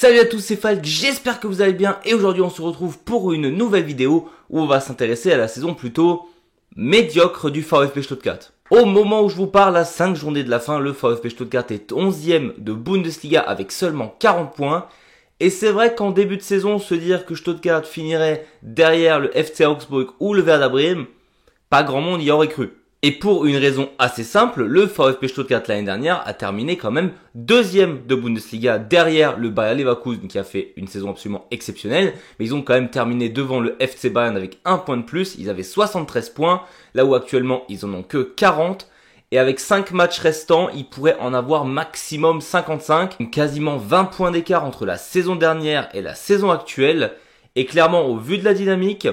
Salut à tous, c'est Falk, j'espère que vous allez bien et aujourd'hui on se retrouve pour une nouvelle vidéo où on va s'intéresser à la saison plutôt médiocre du VfB Stuttgart. Au moment où je vous parle, à 5 journées de la fin, le VfB Stuttgart est 11e de Bundesliga avec seulement 40 points. Et c'est vrai qu'en début de saison, se dire que Stuttgart finirait derrière le FC Augsburg ou le Werder Bremen, pas grand monde y aurait cru. Et pour une raison assez simple, le VfB Stuttgart l'année dernière a terminé quand même deuxième de Bundesliga derrière le Bayer Leverkusen qui a fait une saison absolument exceptionnelle. Mais ils ont quand même terminé devant le FC Bayern avec un point de plus. Ils avaient 73 points, là où actuellement ils en ont que 40. Et avec 5 matchs restants, ils pourraient en avoir maximum 55. Donc quasiment 20 points d'écart entre la saison dernière et la saison actuelle. Et clairement, au vu de la dynamique,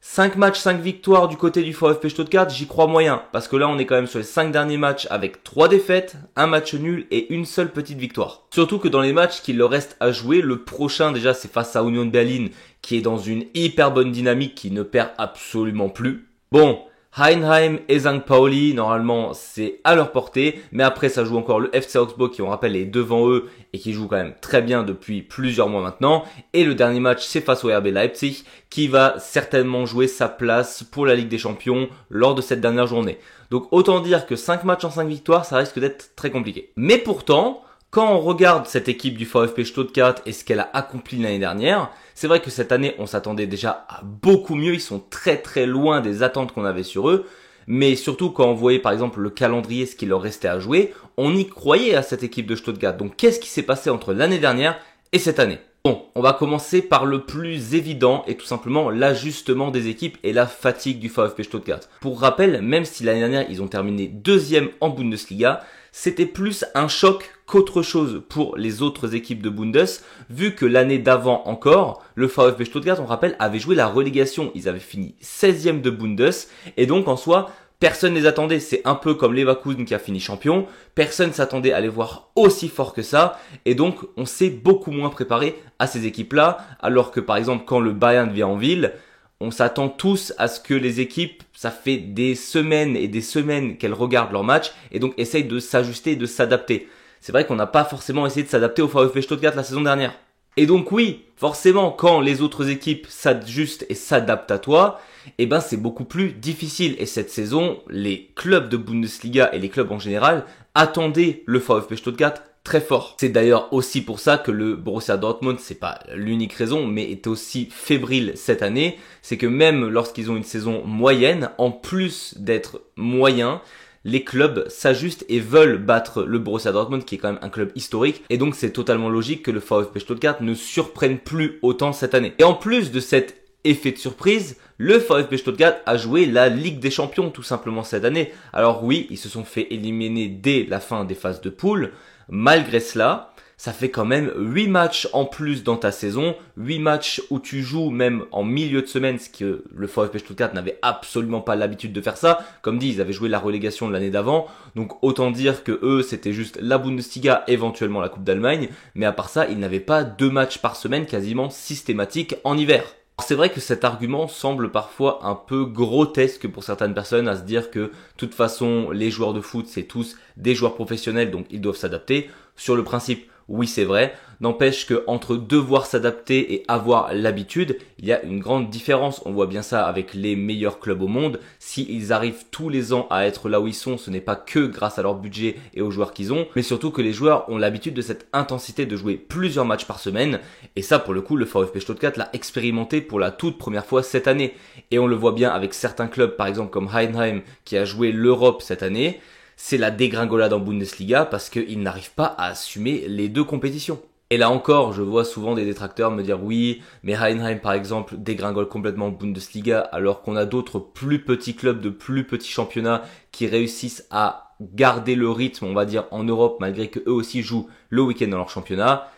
5 matchs, 5 victoires du côté du VfB Stuttgart, j'y crois moyen. Parce que là, on est quand même sur les 5 derniers matchs avec 3 défaites, un match nul et une seule petite victoire. Surtout que dans les matchs qu'il leur reste à jouer, le prochain déjà c'est face à Union Berlin qui est dans une hyper bonne dynamique qui ne perd absolument plus. Bon, Heidenheim et St. Pauli, normalement c'est à leur portée, mais après ça joue encore le FC Augsburg qui on rappelle est devant eux et qui joue quand même très bien depuis plusieurs mois maintenant. Et le dernier match c'est face au RB Leipzig qui va certainement jouer sa place pour la Ligue des Champions lors de cette dernière journée. Donc autant dire que 5 matchs en 5 victoires ça risque d'être très compliqué. Mais pourtant, quand on regarde cette équipe du VfB Stuttgart et ce qu'elle a accompli l'année dernière, c'est vrai que cette année, on s'attendait déjà à beaucoup mieux. Ils sont très très loin des attentes qu'on avait sur eux. Mais surtout quand on voyait par exemple le calendrier, ce qu'il leur restait à jouer, on y croyait à cette équipe de Stuttgart. Donc qu'est-ce qui s'est passé entre l'année dernière et cette année ? Bon, on va commencer par le plus évident et tout simplement l'ajustement des équipes et la fatigue du VfB Stuttgart. Pour rappel, même si l'année dernière ils ont terminé deuxième en Bundesliga, c'était plus un choc qu'autre chose pour les autres équipes de Bundes, vu que l'année d'avant encore, le VfB Stuttgart, on rappelle, avait joué la relégation. Ils avaient fini 16e de Bundes, et donc en soi, personne ne les attendait. C'est un peu comme Leverkusen qui a fini champion. Personne s'attendait à les voir aussi fort que ça. Et donc, on s'est beaucoup moins préparé à ces équipes-là. Alors que par exemple, quand le Bayern vient en ville, on s'attend tous à ce que les équipes, ça fait des semaines et des semaines qu'elles regardent leur match et donc essayent de s'ajuster et de s'adapter. C'est vrai qu'on n'a pas forcément essayé de s'adapter au VfB Stuttgart la saison dernière. Et donc oui, forcément, quand les autres équipes s'ajustent et s'adaptent à toi, eh ben c'est beaucoup plus difficile. Et cette saison, les clubs de Bundesliga et les clubs en général attendaient le VfB Stuttgart très fort. C'est d'ailleurs aussi pour ça que le Borussia Dortmund, c'est pas l'unique raison, mais est aussi fébrile cette année. C'est que même lorsqu'ils ont une saison moyenne, en plus d'être moyen, les clubs s'ajustent et veulent battre le Borussia Dortmund qui est quand même un club historique et donc c'est totalement logique que le VfB Stuttgart ne surprenne plus autant cette année. Et en plus de cet effet de surprise, le VfB Stuttgart a joué la Ligue des Champions tout simplement cette année. Alors oui, ils se sont fait éliminer dès la fin des phases de poule. Malgré cela, ça fait quand même 8 matchs en plus dans ta saison, 8 matchs où tu joues même en milieu de semaine, ce que le VfB Stuttgart n'avait absolument pas l'habitude de faire ça. Comme dit, ils avaient joué la relégation de l'année d'avant, donc autant dire que eux, c'était juste la Bundesliga, éventuellement la Coupe d'Allemagne, mais à part ça, ils n'avaient pas 2 matchs par semaine quasiment systématiques en hiver. C'est vrai que cet argument semble parfois un peu grotesque pour certaines personnes à se dire que de toute façon les joueurs de foot c'est tous des joueurs professionnels donc ils doivent s'adapter. Sur le principe, oui c'est vrai, n'empêche que entre devoir s'adapter et avoir l'habitude, il y a une grande différence. On voit bien ça avec les meilleurs clubs au monde. S'ils arrivent tous les ans à être là où ils sont, ce n'est pas que grâce à leur budget et aux joueurs qu'ils ont, mais surtout que les joueurs ont l'habitude de cette intensité de jouer plusieurs matchs par semaine. Et ça, pour le coup, le VfB Stuttgart l'a expérimenté pour la toute première fois cette année. Et on le voit bien avec certains clubs, par exemple comme Heidenheim, qui a joué l'Europe cette année. C'est la dégringolade en Bundesliga parce qu'ils n'arrivent pas à assumer les deux compétitions. Et là encore, je vois souvent des détracteurs me dire oui, mais Heidenheim par exemple dégringole complètement en Bundesliga alors qu'on a d'autres plus petits clubs de plus petits championnats qui réussissent à garder le rythme, on va dire, en Europe malgré que eux aussi jouent le week-end dans leur championnat.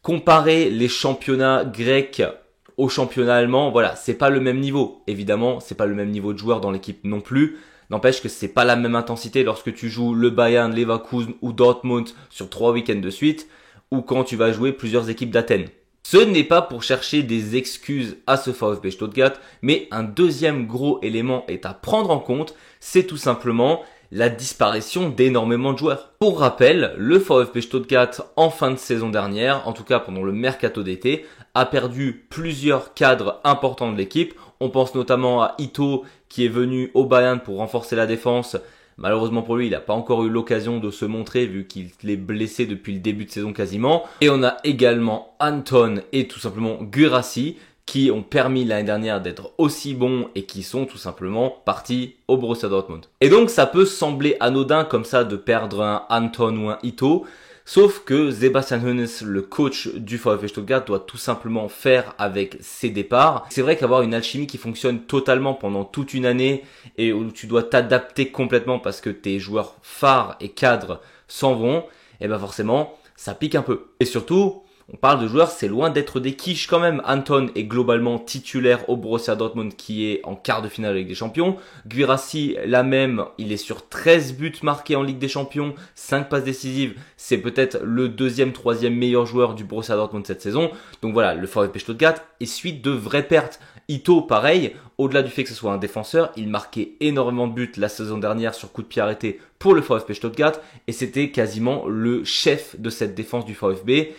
Comparer les championnats grecs au championnat allemand, voilà, c'est pas le même niveau. Évidemment, c'est pas le même niveau de joueurs dans l'équipe non plus. N'empêche que c'est pas la même intensité lorsque tu joues le Bayern, Leverkusen ou Dortmund sur 3 week-ends de suite ou quand tu vas jouer plusieurs équipes d'Athènes. Ce n'est pas pour chercher des excuses à ce VfB Stuttgart, mais un deuxième gros élément est à prendre en compte, c'est tout simplement la disparition d'énormément de joueurs. Pour rappel, le VfB Stuttgart en fin de saison dernière, en tout cas pendant le mercato d'été, a perdu plusieurs cadres importants de l'équipe. On pense notamment à Ito qui est venu au Bayern pour renforcer la défense. Malheureusement pour lui, il n'a pas encore eu l'occasion de se montrer vu qu'il est blessé depuis le début de saison quasiment. Et on a également Anton et tout simplement Guirassy qui ont permis l'année dernière d'être aussi bons et qui sont tout simplement partis au Borussia Dortmund. Et donc ça peut sembler anodin comme ça de perdre un Anton ou un Ito, sauf que Sebastian Hoeneß, le coach du VfB Stuttgart, doit tout simplement faire avec ses départs. C'est vrai qu'avoir une alchimie qui fonctionne totalement pendant toute une année et où tu dois t'adapter complètement parce que tes joueurs phares et cadres s'en vont, et ben forcément ça pique un peu. Et surtout, on parle de joueurs, c'est loin d'être des quiches quand même. Anton est globalement titulaire au Borussia Dortmund qui est en quart de finale de Ligue des Champions. Guirassy, la même, il est sur 13 buts marqués en Ligue des Champions, 5 passes décisives. C'est peut-être le deuxième, troisième meilleur joueur du Borussia Dortmund cette saison. Donc voilà, le VfB Stuttgart essuie de vraies pertes. Ito, pareil, au-delà du fait que ce soit un défenseur, il marquait énormément de buts la saison dernière sur coup de pied arrêté pour le VfB Stuttgart et c'était quasiment le chef de cette défense du VfB.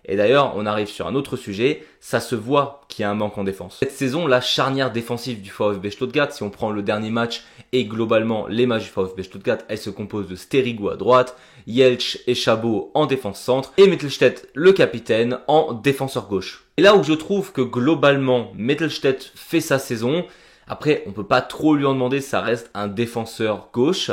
Et d'ailleurs, on arrive sur un autre sujet, ça se voit qu'il y a un manque en défense. Cette saison, la charnière défensive du VfB Stuttgart, si on prend le dernier match et globalement les matchs du VfB Stuttgart, elle se compose de Sterigo à droite, Jeltsch et Chabot en défense centre et Mittelstädt, le capitaine, en défenseur gauche. Et là où je trouve que globalement, Mittelstädt fait sa saison, après on peut pas trop lui en demander, ça reste un défenseur gauche.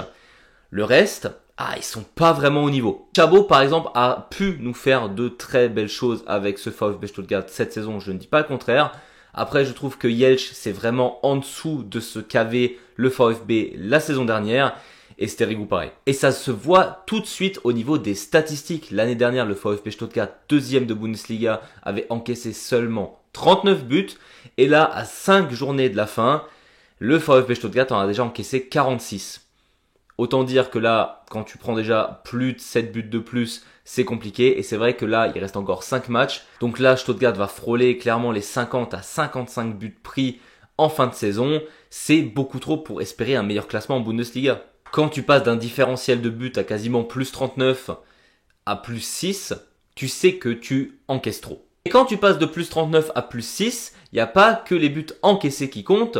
Le reste, ils sont pas vraiment au niveau. Chabot, par exemple, a pu nous faire de très belles choses avec ce VfB Stuttgart cette saison, je ne dis pas le contraire. Après, je trouve que Jeltsch, c'est vraiment en dessous de ce qu'avait le VfB la saison dernière. Et Sterigo pareil. Et ça se voit tout de suite au niveau des statistiques. L'année dernière, le VfB Stuttgart, deuxième de Bundesliga, avait encaissé seulement 39 buts. Et là, à 5 journées de la fin, le VfB Stuttgart en a déjà encaissé 46. Autant dire que là, quand tu prends déjà plus de 7 buts de plus, c'est compliqué. Et c'est vrai que là, il reste encore 5 matchs. Donc là, Stuttgart va frôler clairement les 50 à 55 buts pris en fin de saison. C'est beaucoup trop pour espérer un meilleur classement en Bundesliga. Quand tu passes d'un différentiel de buts à quasiment plus 39 à plus 6, tu sais que tu encaisses trop. Et quand tu passes de plus 39 à plus 6, il n'y a pas que les buts encaissés qui comptent,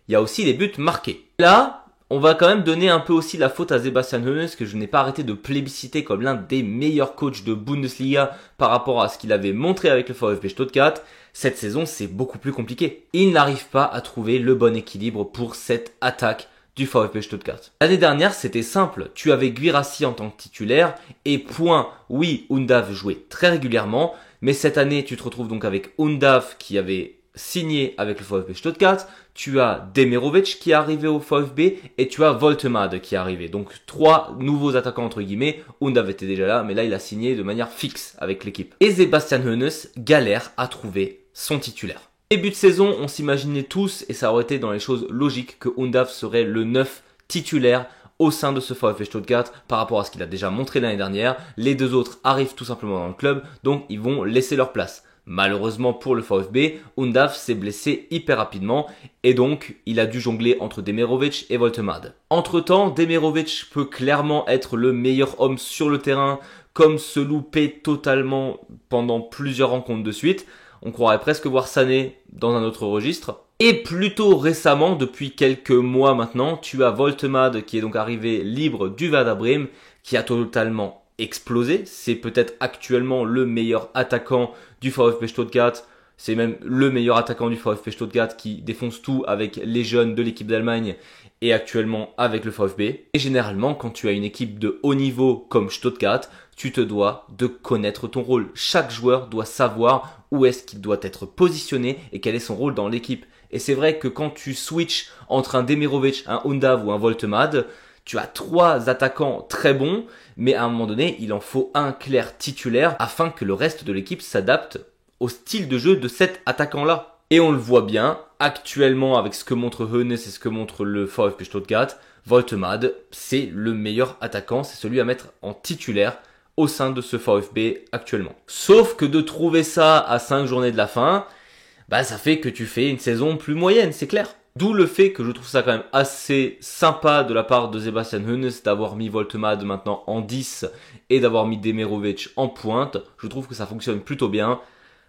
il y a aussi les buts marqués. Là, on va quand même donner un peu aussi la faute à Sebastian Hoeneß, que je n'ai pas arrêté de plébisciter comme l'un des meilleurs coachs de Bundesliga par rapport à ce qu'il avait montré avec le VfB Stuttgart. Cette saison, c'est beaucoup plus compliqué. Il n'arrive pas à trouver le bon équilibre pour cette attaque du VfB Stuttgart. L'année dernière, c'était simple. Tu avais Guirassy en tant que titulaire et point. Oui, Undav jouait très régulièrement, mais cette année, tu te retrouves donc avec Undav qui avait signé avec le VfB Stuttgart, tu as Demirovic qui est arrivé au VfB et tu as Voltemade qui est arrivé. Donc 3 nouveaux attaquants entre guillemets. Undav était déjà là, mais là il a signé de manière fixe avec l'équipe. Et Sebastian Hoeneß galère à trouver son titulaire. Début de saison, on s'imaginait tous, et ça aurait été dans les choses logiques, que Undav serait le 9 titulaire au sein de ce VfB Stuttgart par rapport à ce qu'il a déjà montré l'année dernière. Les deux autres arrivent tout simplement dans le club, donc ils vont laisser leur place. Malheureusement pour le VfB, Undav s'est blessé hyper rapidement et donc il a dû jongler entre Demirovic et Voltemade. Entre temps, Demirovic peut clairement être le meilleur homme sur le terrain, comme se louper totalement pendant plusieurs rencontres de suite. On croirait presque voir Sané dans un autre registre. Et plutôt récemment, depuis quelques mois maintenant, tu as Voltemade qui est donc arrivé libre du Werder Bremen, qui a totalement explosé. C'est peut-être actuellement le meilleur attaquant du VfB Stuttgart. C'est même le meilleur attaquant du VfB Stuttgart qui défonce tout avec les jeunes de l'équipe d'Allemagne et actuellement avec le VfB. Et généralement, quand tu as une équipe de haut niveau comme Stuttgart, tu te dois de connaître ton rôle. Chaque joueur doit savoir où est-ce qu'il doit être positionné et quel est son rôle dans l'équipe. Et c'est vrai que quand tu switches entre un Demirovic, un Undav ou un Voltemade, tu as 3 attaquants très bons, mais à un moment donné, il en faut un clair titulaire afin que le reste de l'équipe s'adapte au style de jeu de cet attaquant-là. Et on le voit bien, actuellement avec ce que montre Hoeneß et ce que montre le VfB Stuttgart, Voltemade, c'est le meilleur attaquant, c'est celui à mettre en titulaire au sein de ce VfB actuellement. Sauf que de trouver ça à 5 journées de la fin, ça fait que tu fais une saison plus moyenne, c'est clair. D'où le fait que je trouve ça quand même assez sympa de la part de Sebastian Hoeneß d'avoir mis Voltemade maintenant en 10 et d'avoir mis Demirovic en pointe. Je trouve que ça fonctionne plutôt bien,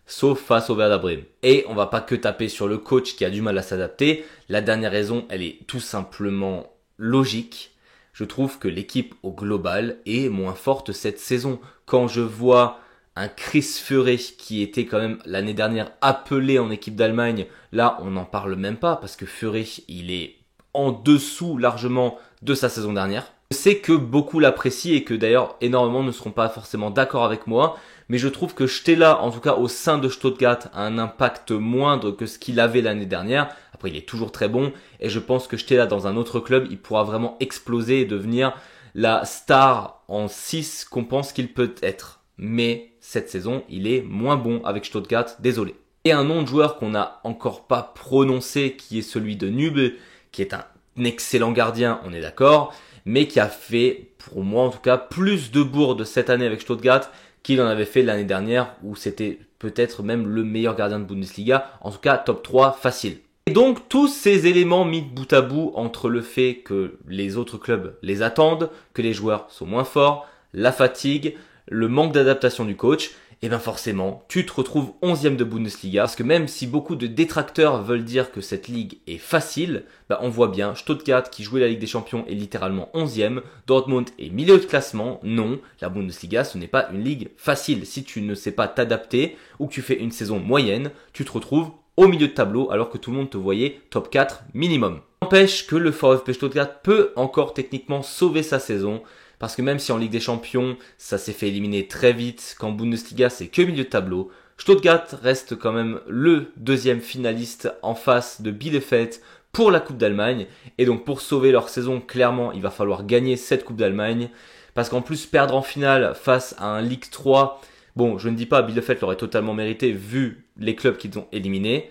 sauf face au Werder Bremen. Et on va pas que taper sur le coach qui a du mal à s'adapter. La dernière raison, elle est tout simplement logique. Je trouve que l'équipe au global est moins forte cette saison. Quand je vois un Chris Führer qui était quand même l'année dernière appelé en équipe d'Allemagne, là on n'en parle même pas parce que Führer il est en dessous largement de sa saison dernière. Je sais que beaucoup l'apprécient et que d'ailleurs énormément ne seront pas forcément d'accord avec moi, mais je trouve que Stella, en tout cas au sein de Stuttgart, a un impact moindre que ce qu'il avait l'année dernière. Après il est toujours très bon et je pense que Stella dans un autre club, il pourra vraiment exploser et devenir la star en 6 qu'on pense qu'il peut être. Mais cette saison, il est moins bon avec Stuttgart, désolé. Et un nom de joueur qu'on n'a encore pas prononcé, qui est celui de Nübel, qui est un excellent gardien, on est d'accord, mais qui a fait, pour moi en tout cas, plus de bourdes cette année avec Stuttgart qu'il en avait fait l'année dernière, où c'était peut-être même le meilleur gardien de Bundesliga, en tout cas top 3 facile. Et donc tous ces éléments mis bout à bout entre le fait que les autres clubs les attendent, que les joueurs sont moins forts, la fatigue, le manque d'adaptation du coach, et bien forcément, tu te retrouves 11e de Bundesliga, parce que même si beaucoup de détracteurs veulent dire que cette ligue est facile, on voit bien, Stuttgart qui jouait la Ligue des Champions est littéralement 11e, Dortmund est milieu de classement, non, la Bundesliga ce n'est pas une ligue facile, si tu ne sais pas t'adapter, ou que tu fais une saison moyenne, tu te retrouves au milieu de tableau, alors que tout le monde te voyait top 4 minimum. N'empêche que le VfB Stuttgart peut encore techniquement sauver sa saison, parce que même si en Ligue des Champions, ça s'est fait éliminer très vite, qu'en Bundesliga, c'est que milieu de tableau, Stuttgart reste quand même le deuxième finaliste en face de Bielefeld pour la Coupe d'Allemagne. Et donc pour sauver leur saison, clairement, il va falloir gagner cette Coupe d'Allemagne. Parce qu'en plus, perdre en finale face à un Ligue 3, bon, je ne dis pas Bielefeld l'aurait totalement mérité vu les clubs qu'ils ont éliminés.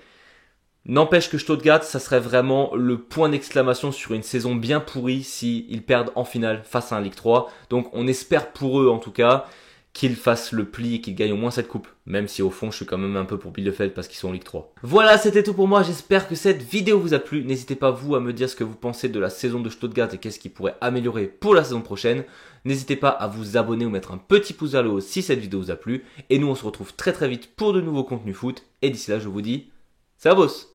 N'empêche que Stuttgart, ça serait vraiment le point d'exclamation sur une saison bien pourrie s'ils perdent en finale face à un Ligue 3. Donc on espère pour eux en tout cas qu'ils fassent le pli et qu'ils gagnent au moins cette coupe. Même si au fond je suis quand même un peu pour Bielefeld parce qu'ils sont en Ligue 3. Voilà, c'était tout pour moi. J'espère que cette vidéo vous a plu. N'hésitez pas vous à me dire ce que vous pensez de la saison de Stuttgart et qu'est-ce qui pourrait améliorer pour la saison prochaine. N'hésitez pas à vous abonner ou mettre un petit pouce vers le haut si cette vidéo vous a plu. Et nous on se retrouve très vite pour de nouveaux contenus foot. Et d'ici là je vous dis... Servus!